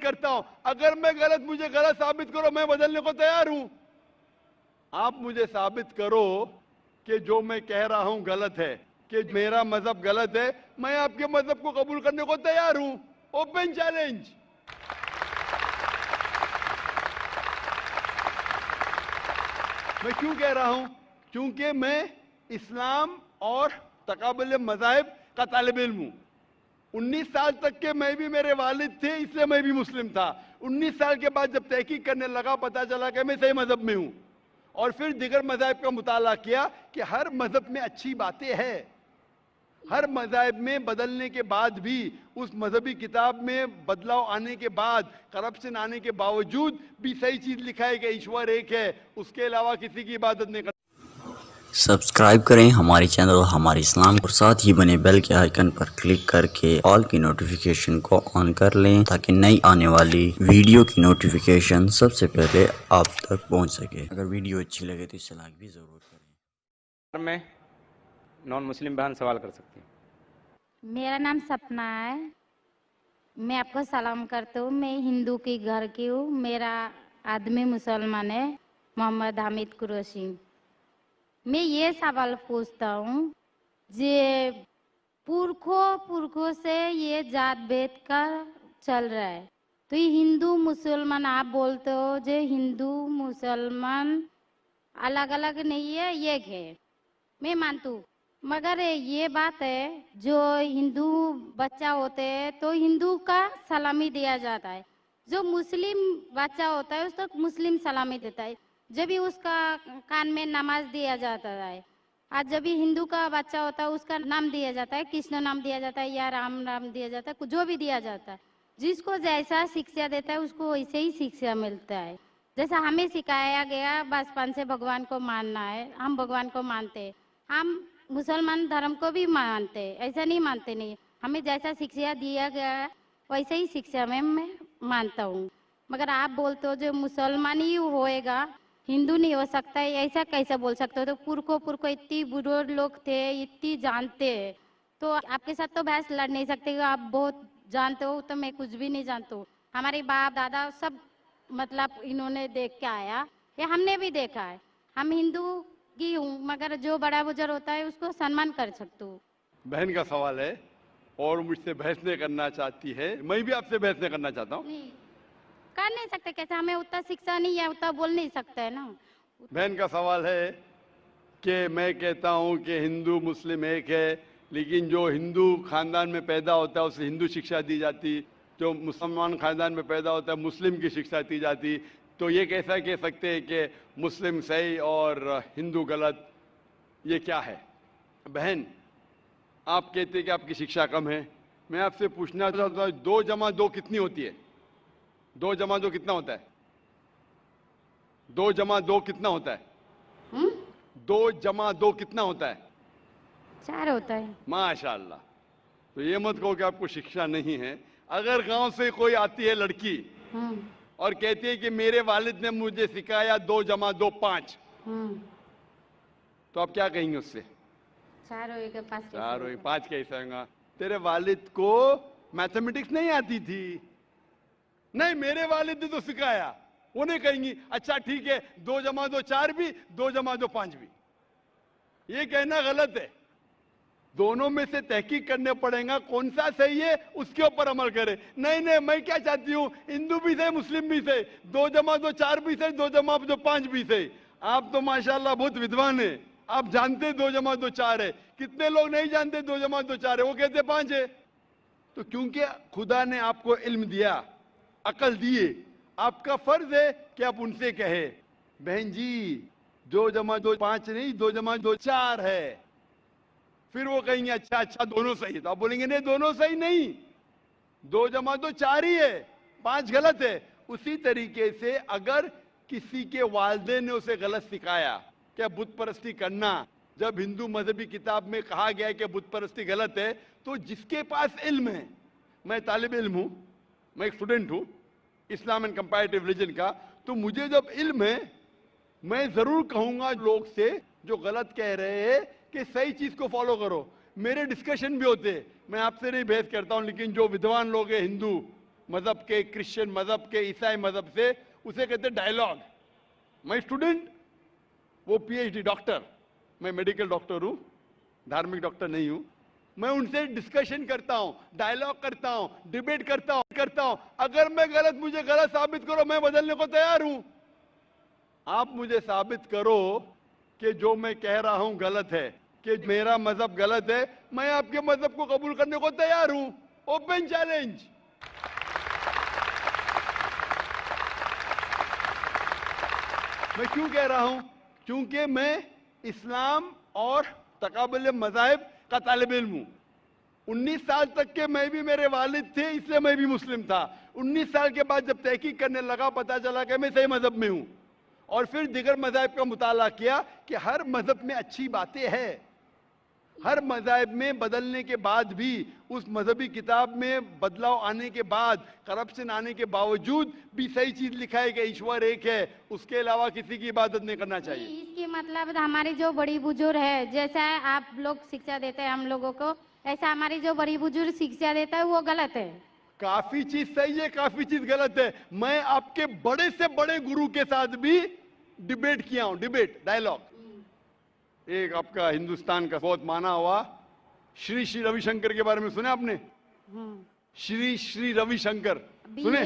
करता हूं। अगर मैं गलत, मुझे गलत साबित करो, मैं बदलने को तैयार हूं। आप मुझे साबित करो कि जो मैं कह रहा हूं गलत है, कि मेरा मजहब गलत है, मैं आपके मजहब को कबूल करने को तैयार हूं। Open challenge. मैं क्यों कह रहा हूं? क्योंकि मैं इस्लाम और तकाबुल मज़ाहिब का तालिब इल्म हूं। 19 साल तक के मैं भी, मेरे वालिद थे इसलिए मैं भी मुस्लिम था। 19 साल के बाद जब तहकीक करने लगा, पता चला कि मैं सही मजहब में हूं। और फिर दिगर मज़ाहिब का मुताला किया कि हर मजहब में अच्छी बातें हैं। हर मज़ाहिब में बदलने के बाद भी, उस मजहबी किताब में बदलाव आने के बाद, करप्शन आने के बावजूद भी सही चीज लिखा है कि ईश्वर एक है, उसके अलावा किसी की इबादत नहीं करना। सब्सक्राइब करें हमारे चैनल हमारे इस्लाम और साथ ही बने बेल के आइकन पर क्लिक करके ऑल की नोटिफिकेशन को ऑन कर लें ताकि नई आने वाली वीडियो की नोटिफिकेशन सबसे पहले आप तक पहुंच सके। अगर वीडियो अच्छी लगे तो इसे लाइक भी ज़रूर करें। में नॉन मुस्लिम बहन सवाल कर सकती है। मेरा नाम सपना है। मैं आपको सलाम करता हूँ। मैं हिंदू की घर की हूँ। मेरा आदमी मुसलमान है, मोहम्मद हामिद कुरैशी। मैं ये सवाल पूछता हूँ, जे पुरखों से ये जात भेद का चल रहा है, तो ये हिंदू मुसलमान आप बोलते हो, जो हिंदू मुसलमान अलग अलग नहीं है, एक है। मैं मानती हूँ, मगर ये बात है, जो हिंदू बच्चा होते हैं तो हिंदू का सलामी दिया जाता है, जो मुस्लिम बच्चा होता है उसको मुस्लिम सलामी देता है। जब भी उसका कान में नमाज दिया जाता है, आज जब भी हिंदू का बच्चा होता है उसका नाम दिया जाता है, कृष्ण नाम दिया जाता है या राम नाम दिया जाता है, जो भी दिया जाता है। जिसको जैसा शिक्षा देता है उसको वैसे ही शिक्षा मिलता है। जैसा हमें सिखाया गया बचपन से भगवान को मानना है, हम भगवान को मानते हैं। हम मुसलमान धर्म को भी मानते हैं, ऐसा नहीं मानते नहीं। हमें जैसा शिक्षा दिया गया है वैसे ही शिक्षा में मैं मानता हूँ। मगर आप बोलते हो जो मुसलमान ही होएगा, हिंदू नहीं हो सकता है, ऐसा कैसे बोल सकते हो? तो पुरखों इतनी बुजुर्ग लोग थे, इतनी जानते हैं, तो आपके साथ तो बहस लड़ नहीं सकते। आप बहुत जानते हो, तो मैं कुछ भी नहीं जानती हूँ। हमारे बाप दादा सब मतलब इन्होंने देख के आया, ये हमने भी देखा है। हम हिंदू की हूँ, मगर जो बड़ा बुजुर्ग होता है उसको सम्मान कर सकती हूँ। बहन का सवाल है और मुझसे बहस नहीं करना चाहती है। मैं भी आपसे बहस नहीं करना चाहता हूँ। नहीं कर नहीं सकते, कैसे? हमें उतना शिक्षा नहीं है, उतना बोल नहीं सकते है ना। बहन का सवाल है कि मैं कहता हूं कि हिंदू मुस्लिम एक है, लेकिन जो हिंदू खानदान में पैदा होता है उसे हिंदू शिक्षा दी जाती, जो मुसलमान खानदान में पैदा होता है मुस्लिम की शिक्षा दी जाती। तो ये कैसा कह सकते हैं कि मुस्लिम सही और हिंदू गलत? ये क्या है? बहन, आप कहते हैं कि आपकी शिक्षा कम है। मैं आपसे पूछना चाहता हूं, 2 जमा 2 कितनी होती है? 2 जमा 2 कितना होता है? 2 जमा 2 कितना होता है? 2 जमा 2 कितना होता है? 4 होता है। माशाल्लाह। तो ये मत कहो कि आपको शिक्षा नहीं है। अगर गांव से कोई आती है लड़की और कहती है कि मेरे वालिद ने मुझे सिखाया 2 जमा 2 5, तो आप क्या कहेंगे उससे? 4 होएगा 5 कैसे 4 और होगा? 5 कैसे होगा? तेरे वालिद को मैथमेटिक्स नहीं आती थी? नहीं, मेरे वालिद ने तो सिखाया। वो नहीं कहेंगी अच्छा ठीक है 2 जमा 2 4 भी, 2 जमा 2 5 भी। ये कहना गलत है। दोनों में से तहकीक करने पड़ेगा, कौन सा सही है उसके ऊपर अमल करें। नहीं नहीं, मैं क्या चाहती हूं, हिंदू भी सही मुस्लिम भी सही, 2 जमा 2 4 भी सही, 2 जमा 2 5 भी सही। आप तो माशाल्लाह बहुत विद्वान है, आप जानते 2 जमा 2 4 है। कितने लोग नहीं जानते 2 जमा 2 4 है, वो कहते 5 है। तो क्योंकि खुदा ने आपको इल्म दिया, अकल दिए, आपका फर्ज है कि आप उनसे कहे बहन जी 2 जमा 2 5 नहीं, 2 जमा 2 4 है। फिर वो कहेंगे अच्छा अच्छा दोनों सही है, तो आप बोलेंगे नहीं दोनों सही नहीं, 2 जमा 2 4 ही है, 5 गलत है। उसी तरीके से अगर किसी के वालिदैन ने उसे गलत सिखाया क्या बुत परस्ती करना, जब हिंदू मजहबी किताब में कहा गया है कि बुत परस्ती गलत है, तो जिसके पास इल्म है, मैं तालिब इल्म हूं, मैं एक स्टूडेंट हूं इस्लाम एंड कंपैरेटिव रिलीजन का, तो मुझे जब इल्म है मैं जरूर कहूंगा लोग से जो गलत कह रहे हैं कि सही चीज को फॉलो करो। मेरे डिस्कशन भी होते हैं, मैं आपसे नहीं बहस करता हूं, लेकिन जो विद्वान लोग हैं हिंदू, मजहब के, क्रिश्चियन मजहब के, ईसाई मजहब से, उसे कहते डायलॉग। मैं स्टूडेंट, वो पीएचडी डॉक्टर, मैं मेडिकल डॉक्टर हूं, धार्मिक डॉक्टर नहीं हूं। मैं उनसे डिस्कशन करता हूं, डायलॉग करता हूं, डिबेट करता हूं। अगर मैं गलत, मुझे गलत साबित करो, मैं बदलने को तैयार हूं। आप मुझे साबित करो कि जो मैं कह रहा हूं गलत है, कि मेरा मजहब गलत है, मैं आपके मजहब को कबूल करने को तैयार हूं। Open challenge. मैं क्यों कह रहा हूं? क्योंकि मैं इस्लाम और तकाबुल मज़ाहिब का तालिब इल्म हूं। 19 साल तक के मैं भी, मेरे वालिद थे, इसलिए मैं भी मुस्लिम था। 19 साल के बाद जब तहकीक करने लगा, पता चला कि मैं सही मजहब में हूं। और फिर दिगर मज़ाहिब का मुताला किया कि हर मजहब में अच्छी बातें हैं। हर मज़ाहिब में बदलने के बाद भी, उस मजहबी किताब में बदलाव आने के बाद, करप्शन आने के बावजूद भी सही चीज लिखा है कि ईश्वर एक है, उसके अलावा किसी की इबादत नहीं करना चाहिए। इसकी मतलब हमारी जो बड़ी बुजुर्ग है, जैसा आप लोग शिक्षा देते हैं हम लोगों को, ऐसा हमारी जो बड़ी बुजुर्ग शिक्षा देता है वो गलत है। काफी चीज सही है, काफी चीज गलत है। मैं आपके बड़े से बड़े गुरु के साथ भी डिबेट किया हूं, डिबेट, डायलॉग। एक आपका हिंदुस्तान का बहुत माना हुआ श्री श्री रविशंकर के बारे में सुने आपने? श्री श्री रविशंकर सुने?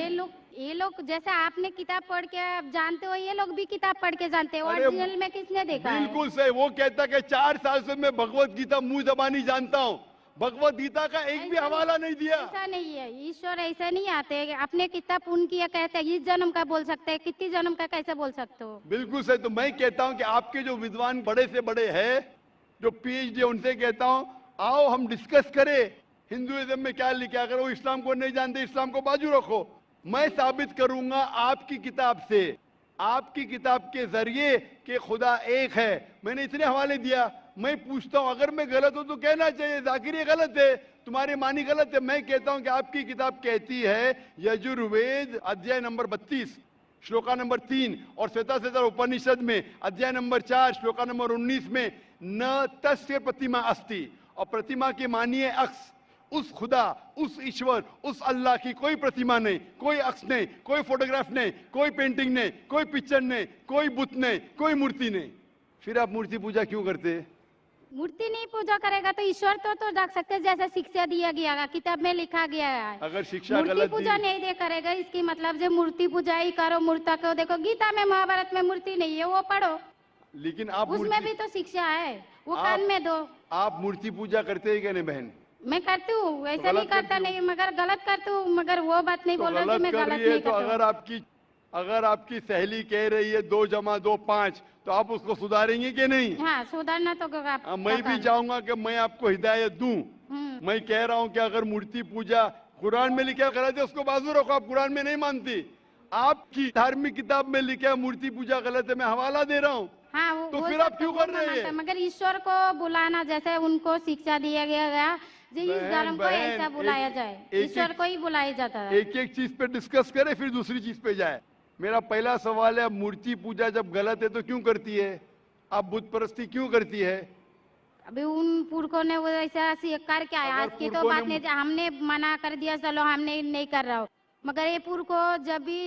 ये लोग जैसे आपने किताब पढ़ के आप जानते हो, ये लोग भी किताब पढ़ के जानते हो। ओरिजिनल में किसने देखा है? बिल्कुल सही। वो कहता कि 4 साल से मैं भगवत गीता मुंह जबानी जानता हूं, भगवत गीता का एक भी हवाला नहीं दिया। ऐसा नहीं है, ईश्वर ऐसे नहीं आते। अपने किताब उनकी कहते हैं, इस जन्म का बोल सकते हैं, कितनी जन्म का कैसे बोल सकते हो? बिल्कुल सही। तो मैं कहता हूं कि आपके जो विद्वान बड़े से बड़े हैं, जो पीएचडी, उनसे कहता हूं आओ हम डिस्कस करें हिंदुइज्म में क्या लिखा। अगर वो इस्लाम को नहीं जानते, इस्लाम को बाजू रखो। मैं साबित करूंगा आपकी किताब से, आपकी किताब के जरिए कि खुदा एक है। मैंने इतने हवाले दिया। मैं पूछता हूं अगर मैं गलत हूं तो कहना चाहिए जाकिर ये गलत है, तुम्हारी मानी गलत है। मैं कहता हूं कि आपकी किताब कहती है यजुर्वेद अध्याय नंबर 32 श्लोका नंबर 3 और श्वेताश्वेतर उपनिषद में अध्याय नंबर 4 श्लोका नंबर 19 में न तस्य प्रतिमा अस्ति, और प्रतिमा की मानिए अक्स। उस खुदा, उस ईश्वर, उस अल्लाह की कोई प्रतिमा नहीं, कोई अक्स नहीं, कोई फोटोग्राफ नहीं, कोई पेंटिंग नहीं, कोई पिक्चर नहीं, कोई बुत नहीं, कोई मूर्ति नहीं। फिर आप मूर्ति पूजा क्यों करते हैं? मूर्ति नहीं पूजा करेगा तो ईश्वर तो रख सकते हैं, जैसे शिक्षा दिया गया है, किताब में लिखा गया है। अगर शिक्षा मूर्ति गलत पूजा नहीं दे करेगा, इसकी मतलब जो मूर्ति पूजा ही करो, मूर्ता को देखो, गीता में, महाभारत में मूर्ति नहीं है, वो पढ़ो। लेकिन आप उसमें भी तो शिक्षा है, वो कान में दो। आप मूर्ति पूजा करते हैं क्या नहीं बहन? मैं करती हूँ, ऐसा नहीं करता नहीं, मगर गलत करती हूँ। मगर वो बात नहीं बोल रही मैं गलत नहीं तो अगर आपकी सहेली कह रही है 2 + 2 5, तो आप उसको सुधारेंगे कि नहीं? हाँ, सुधारना तो मैं भी चाहूंगा कि मैं आपको हिदायत दूं। मैं कह रहा हूं कि अगर मूर्ति पूजा कुरान में लिखा गलत है, उसको बाजू रखो। आप कुरान में नहीं मानती, आपकी धार्मिक किताब में लिखा है मूर्ति पूजा गलत है, मैं हवाला दे रहा हूँ। हाँ, तो फिर आप क्यों कर रहे हैं? मगर ईश्वर को बुलाना, जैसे उनको शिक्षा दिया गया जी, इस धर्म को ऐसा बुलाया जाए, ईश्वर को ही बुलाया जाता है। एक एक चीज पे डिस्कस करे, फिर दूसरी चीज पे जाए। मेरा पहला सवाल है, मूर्ति पूजा जब गलत है तो क्यों करती है? आप बुत परस्ती क्यों करती है? अभी उन पुरखों ने वो ऐसा करके आया, आज की तो बात नहीं, हमने मना कर दिया, चलो हमने नहीं कर रहा हो। मगर ये पुरखों जब भी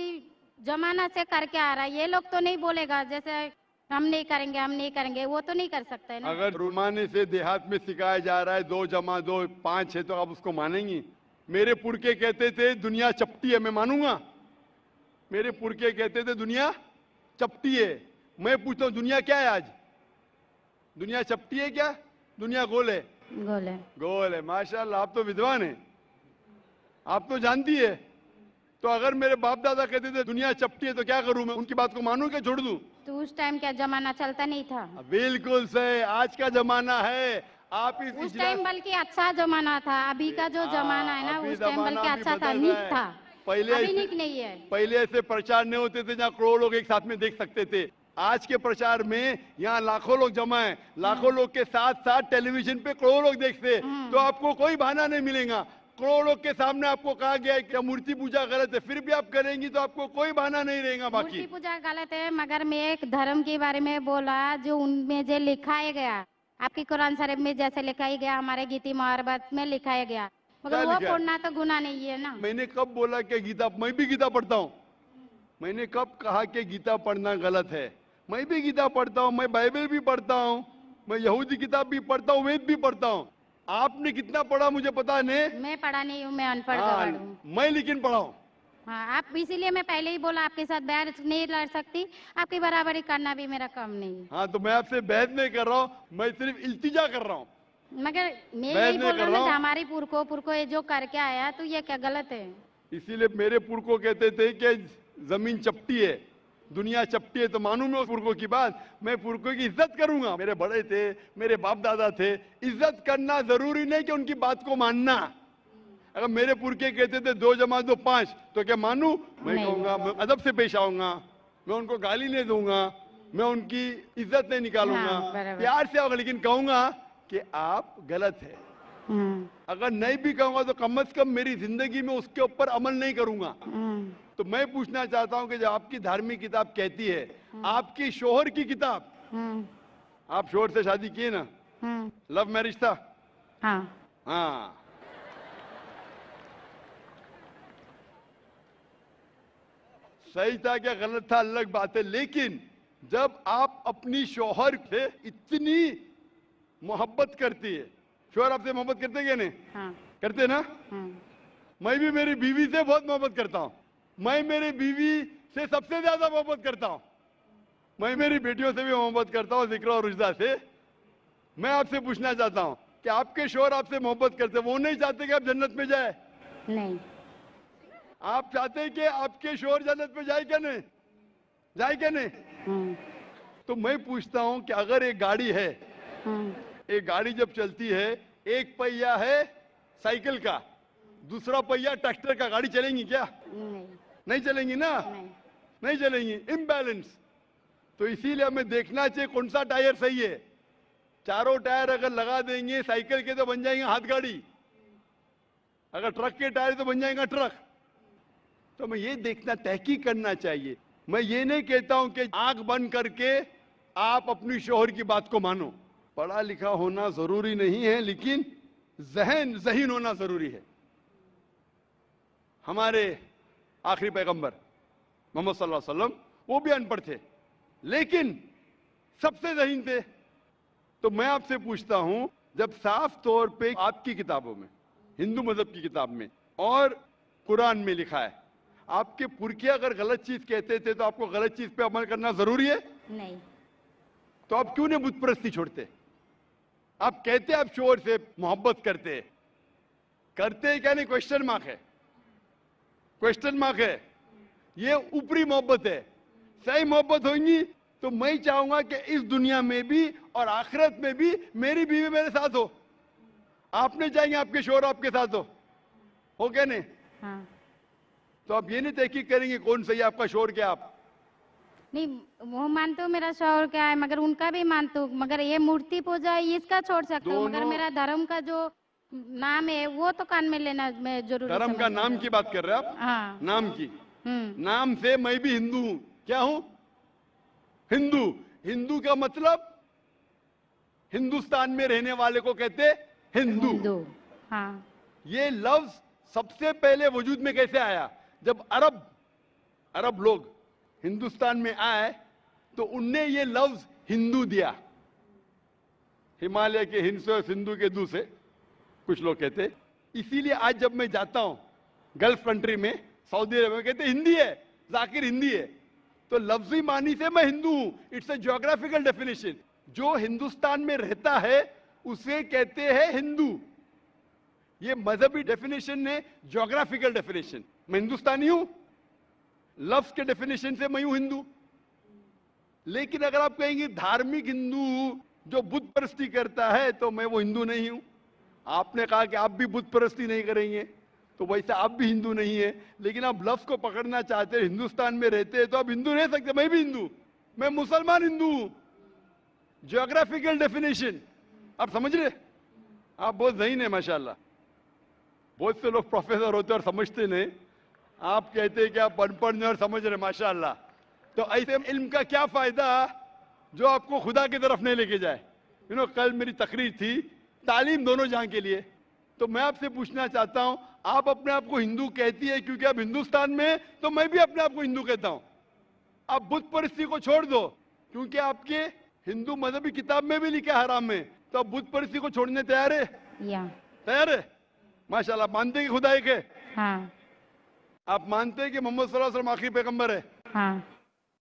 जमाना से करके आ रहा है, ये लोग तो नहीं बोलेगा जैसे हम नहीं करेंगे, हम नहीं करेंगे, वो तो नहीं कर सकते ना। अगर रुमाने से देहात में सिखाया जा रहा है 2 + 2 5 है, तो आप उसको मानेंगी? मेरे पुरखे कहते थे दुनिया चपटी है, मैं मानूंगा? मेरे पुरखे कहते थे दुनिया चपटी है। मैं पूछता हूँ दुनिया क्या है आज? दुनिया चपटी है क्या? दुनिया गोल है? गोल है। गोल है। माशाल्लाह, आप तो विद्वान हैं, आप तो जानती है। तो अगर मेरे बाप दादा कहते थे दुनिया चपटी है तो क्या करूं मैं? उनकी बात को मानूं क्या छोड़ दूं? तो उस टाइम क्या जमाना चलता नहीं था? बिल्कुल सही, आज का जमाना है। आप उस टाइम बल्कि अच्छा जमाना था, अभी का जो जमाना है ना, उस टाइम बल्कि अच्छा था, नीक था। पहले अभी नीक नहीं है। पहले ऐसे प्रचार नहीं होते थे जहाँ करोड़ों लोग एक साथ में देख सकते थे। आज के प्रचार में यहाँ लाखों लोग जमा है, लाखों लोग के साथ साथ टेलीविजन पे करोड़ों लोग देखते हैं, तो आपको कोई बहाना नहीं मिलेगा। करोड़ों लोग के सामने आपको कहा गया है कि मूर्ति पूजा गलत है, फिर भी आप करेंगी तो आपको कोई बहाना नहीं रहेगा। बाकी मूर्ति पूजा गलत है, मगर मैं एक धर्म के बारे में बोला जो उनमें जो लिखाया गया, आपकी कुरान शरीफ में जैसे लिखाया गया, हमारे गीता महाभारत में लिखाया गया, मगर क्या वो लिखा है? पढ़ना तो गुनाह नहीं है ना। मैंने कब बोला कि गीता, मैं भी गीता पढ़ता हूँ? मैंने कब कहा कि गीता पढ़ना गलत है? मैं भी गीता पढ़ता हूँ, मैं बाइबल भी पढ़ता हूँ, मैं यहूदी किताब भी पढ़ता हूँ, वेद भी पढ़ता हूँ। आपने कितना पढ़ा मुझे पता नहीं। मैं पढ़ा नहीं हूँ, मैं अनपढ़ हाँ, गवार हूँ। मैं लेकिन पढ़ा हूँ। हाँ, आप इसीलिए मैं पहले ही बोला आपके साथ बहस नहीं लड़ सकती, आपकी बराबरी करना भी मेरा काम नहीं है। हाँ, तो मैं आपसे बहस नहीं कर रहा हूँ, मैं सिर्फ इल्तिजा कर रहा हूँ। मगर मैं बहस यही नहीं बोल रहा कर हूँ रहा ना, हूँ। हमारी पुरखों ये जो करके आया तो ये क्या गलत है? इसीलिए मेरे पुरखों कहते थे कि जमीन चपटी है, दुनिया चपटी है, तो मानूं मैं उस पुरखों की बात? मैं पुरखों की इज्जत करूंगा। मेरे बड़े थे, मेरे बाप दादा थे। इज्जत करना जरूरी नहीं कि उनकी बात को मानना। अगर मेरे पुरखे कहते थे 2 जमा 2 5, तो क्या मानूं? मैं नहीं। कहूंगा, मैं अदब से पेश आऊंगा, मैं उनको गाली नहीं दूंगा, मैं उनकी इज्जत नहीं निकालूंगा, हाँ, बराबर। प्यार से आऊंगा, लेकिन कहूंगा कि आप गलत है। अगर नहीं भी कहूंगा तो कम से कम मेरी जिंदगी में उसके ऊपर अमल नहीं करूंगा। तो मैं पूछना चाहता हूं कि जब आपकी धार्मिक किताब कहती है, आपकी शोहर की किताब, आप शोहर से शादी किए ना? लव मैरिज था? हाँ। हाँ। सही था क्या गलत था अलग बात है, लेकिन जब आप अपनी शोहर से इतनी मोहब्बत करती है, शोहर आपसे मोहब्बत करते क्या नहीं? हाँ। करते ना? मैं भी मेरी बीवी से बहुत मोहब्बत करता हूँ। मैं मेरी बीवी से सबसे ज्यादा मोहब्बत करता हूँ। मैं मेरी बेटियों से भी मोहब्बत करता हूँ, जिक्र और रुजदा से। मैं आपसे पूछना चाहता हूँ कि आपके शोहर आपसे मोहब्बत करते, वो नहीं चाहते कि आप जन्नत में जाए? नहीं। आप चाहते हैं कि आपके शोहर जन्नत में जाए क्या नहीं? जाए क्या नहीं? तो मैं पूछता हूँ कि अगर एक गाड़ी है, एक गाड़ी जब चलती है, एक पहिया है साइकिल का, दूसरा पहिया ट्रैक्टर का, गाड़ी चलेंगी क्या? नहीं। नहीं चलेंगी ना? नहीं। नहीं चलेंगी, इम्बैलेंस। तो इसीलिए हमें देखना चाहिए कौन सा टायर सही है। चारों टायर अगर लगा देंगे साइकिल के तो बन जाएंगे हाथ गाड़ी, अगर ट्रक के टायर तो बन जाएगा ट्रक। तो हमें ये देखना, तहकीक करना चाहिए। मैं ये नहीं कहता हूं कि आंख बंद करके आप अपनी शोहर की बात को मानो। पढ़ा लिखा होना जरूरी नहीं है, लेकिन ज़हीन होना जरूरी है। हमारे आखिरी पैगंबर मोहम्मद सल्लल्लाहु अलैहि वसल्लम, वो भी अनपढ़ थे, लेकिन सबसे ज़हीन थे। तो मैं आपसे पूछता हूं, जब साफ तौर पे आपकी किताबों में, हिंदू मजहब की किताब में और कुरान में लिखा है, आपके पुरखे अगर गलत चीज कहते थे तो आपको गलत चीज पे अमल करना जरूरी है? नहीं। तो आप क्यों नहीं बुत परस्ती छोड़ते? आप कहते आप शोहर से मोहब्बत करते क्या नहीं? क्वेश्चन मार्क है, क्वेश्चन मार्क है। ये ऊपरी मोहब्बत है। सही मोहब्बत होगी तो मैं चाहूंगा कि इस दुनिया में भी और आखिरत में भी मेरी बीवी मेरे साथ हो। आप नहीं चाहेंगे आपके शोहर आपके साथ हो क्या नहीं? हाँ। तो आप ये नहीं तहकीक करेंगे कौन सही है, आपका शोहर क्या? आप नहीं, वो मानते हो मेरा शौहर क्या है, मगर उनका भी मानते हो, मगर ये मूर्ति पूजा इसका छोड़ सकते हो, मगर दोनों- मेरा धर्म का जो नाम है वो तो कान में लेना मैं जरूरी धर्म का समझती नाम हूँ। की बात कर रहे हैं आप? हाँ। नाम की। हम्म। नाम से मैं भी हिंदू हूं। क्या हूं? हिंदू। हिंदू का मतलब हिंदुस्तान में रहने वाले को कहते हिंदू। हिंदू। हाँ। ये लफ्ज सबसे पहले वजूद में कैसे आया? जब अरब लोग हिंदुस्तान में आए तो उनने ये लफ्ज हिंदू दिया। हिमालय के हिंद से और सिंधु के दू से कुछ लोग कहते। इसीलिए आज जब मैं जाता हूं गल्फ कंट्री में, सऊदी अरब में, कहते हिंदी है, जाकिर हिंदी है। तो लफ्जी मानी से मैं हिंदू हूं। It's a geographical definition. जो हिंदुस्तान में रहता है उसे कहते हैं हिंदू। ये मजहबी डेफिनेशन ने ज्योग्राफिकल डेफिनेशन। मैं हिंदुस्तानी हूं, लफ्ज के डेफिनेशन से मैं हूं हिंदू। लेकिन अगर आप कहेंगे धार्मिक हिंदू जो बुत परस्ती करता है तो मैं वो हिंदू नहीं हूं। आपने कहा कि आप भी बुत परस्ती नहीं करेंगे, तो वैसे आप भी हिंदू नहीं है। लेकिन आप लफ्ज को पकड़ना चाहते हैं, हिंदुस्तान में रहते हैं तो आप हिंदू रह सकते। मैं भी हिंदू, मैं मुसलमान हिंदू हूं। ज्योग्राफिकल डेफिनेशन आप समझ रहे? आप बहुत ज़हीन है माशाल्लाह। बहुत से लोग प्रोफेसर होते और समझते नहीं। आप कहते हैं कि आप अनपढ़ नहीं और समझ रहे, माशाल्लाह। तो ऐसे इल्म का क्या फायदा जो आपको खुदा की तरफ नहीं लेके जाए? कल मेरी तकरीर थी तालीम दोनों जहां के लिए। तो मैं आपसे पूछना चाहता हूं, आप अपने आप को हिंदू कहती है क्योंकि आप हिंदुस्तान में हैं, तो मैं भी अपने आप को हिंदू कहता हूं। आप बुत परिस्थिति को छोड़ दो, क्योंकि आपके हिंदू मजहबी किताब में भी लिखा है हराम में, तो आप बुत परिस्थिति को छोड़ने तैयार है? या तैयार है? माशाल्लाह। मानते हैं कि खुदा एक है? हाँ आप मानते हैं कि मोहम्मद सल्लल्लाहु अलैहि वसल्लम आखिरी पैगंबर है? हाँ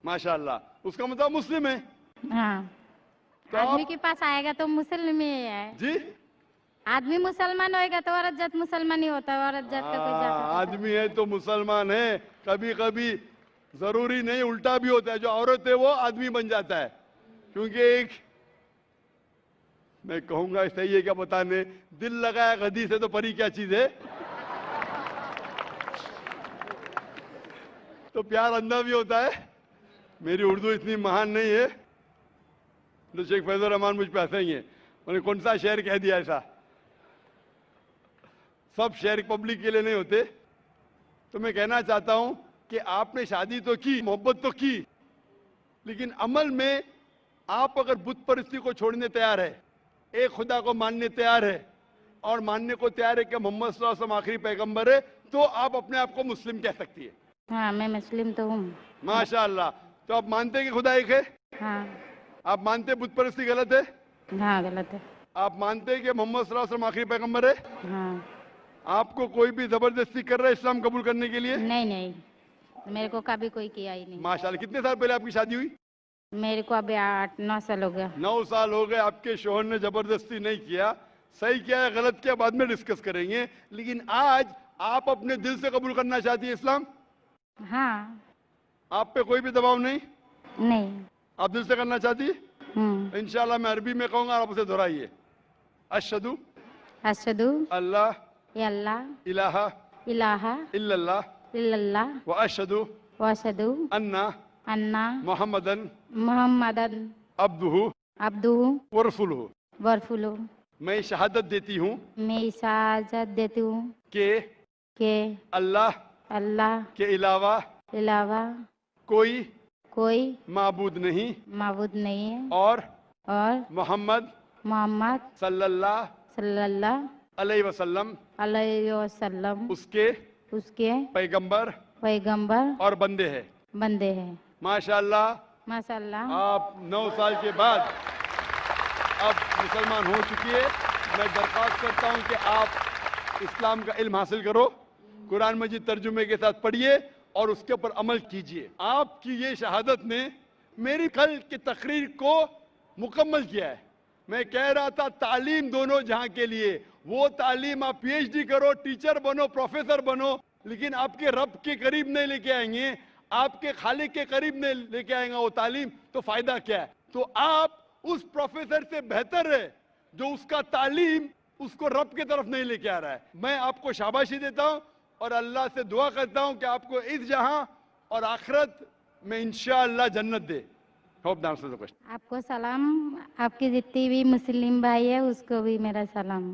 माशाल्लाह। उसका मतलब मुस्लिम है? हाँ। तो आदमी आप के पास आएगा तो मुस्लिम ही है। जी, आदमी मुसलमान होएगा तो औरत जात मुसलमान ही होता है, औरत जात का कोई जात होता है। आदमी है तो मुसलमान है। कभी कभी जरूरी नहीं, उल्टा भी होता है, जो औरत है वो आदमी बन जाता है। क्योंकि एक, मैं कहूंगा सही है क्या बताने, दिल लगाया गधी से तो परी क्या चीज है। तो प्यार अंधा भी होता है। मेरी उर्दू इतनी महान नहीं है तो शेख फैजुर रहमान मुझ पे हंसेंगे, उन्होंने कौन सा शेर कह दिया ऐसा। सब शेर पब्लिक के लिए नहीं होते। तो मैं कहना चाहता हूं कि आपने शादी तो की, मोहब्बत तो की, लेकिन अमल में आप अगर बुत परिस्थिति को छोड़ने तैयार है, एक खुदा को मानने तैयार है और मानने को तैयार है कि मोहम्मद सल्लल्लाहु अलैहि वसल्लम आखिरी पैगंबर है, तो आप अपने आप को मुस्लिम कह सकती है। हाँ मैं मुस्लिम तो हूँ। माशाअल्लाह। तो आप मानते हैं कि खुदा एक है? हाँ आप मानते हैं बुत परिस्थिति गलत है? हाँ गलत है। आप मानते हैं कि मोहम्मद सल्लल्लाहु अलैहि वसल्लम आखिरी पैगंबर है? हाँ। आपको कोई भी जबरदस्ती कर रहा है इस्लाम कबूल करने के लिए? नहीं नहीं, मेरे को कभी कोई किया ही नहीं। माशाल्लाह। कितने साल पहले आपकी शादी हुई? मेरे को अभी 8-9 साल हो गया। 9 साल हो गए। आपके शोहर ने जबरदस्ती नहीं किया। सही किया है गलत किया बाद में डिस्कस करेंगे, लेकिन आज आप अपने दिल से कबूल करना चाहती है इस्लाम? हाँ। आप पे कोई भी दबाव नहीं? नहीं। आप दिल से करना चाहती है? इंशाल्लाह मैं अरबी में कहूंगा, आप उसे दोहराइए। अशहदु अशहदु अल्लाह अल्लाह इलाहा इलाहा इल्लल्लाह इल्लल्लाह व अशहदु व अशहदु अन्ना अन्ना मोहम्मदन मुहम्मदन अब्दुहु अब्दुहु व रसूलुहु। वरफुलु। मैं शहादत देती हूँ मैं इजाजत देती हूँ कि अल्लाह के अलावा कोई कोई माबूद नहीं माबूद नहीं है और मोहम्मद सल्लल्लाहु अलैहि वसल्लम उसके पैगंबर और बंदे हैं। माशाअल्लाह। माशाअल्लाह। आप 9 साल के बाद अब मुसलमान हो चुकी है। मैं दरख्वास्त करता हूं कि आप इस्लाम का इल्म हासिल करो, कुरान मजीद तर्जुमे के साथ पढ़िए और उसके ऊपर अमल कीजिए। आपकी ये शहादत ने मेरी कल की तकरीर को मुकम्मल किया है। मैं कह रहा था तालीम दोनों जहां के लिए, वो तालीम आप पीएचडी करो, टीचर बनो, प्रोफेसर बनो, लेकिन आपके रब के करीब नहीं लेके आएंगे, आपके खालिक के करीब नहीं लेके आएंगे वो तालीम, तो फायदा क्या है? तो आप उस प्रोफेसर से बेहतर है जो उसका तालीम उसको रब की तरफ नहीं लेके आ रहा है। मैं आपको शाबाशी देता हूं और अल्लाह से दुआ करता हूं कि आपको इस जहां और आखिरत में इंशाअल्लाह जन्नत दे। Hope the answer the question. आपको सलाम, आपके जितने भी मुस्लिम भाई है उसको भी मेरा सलाम।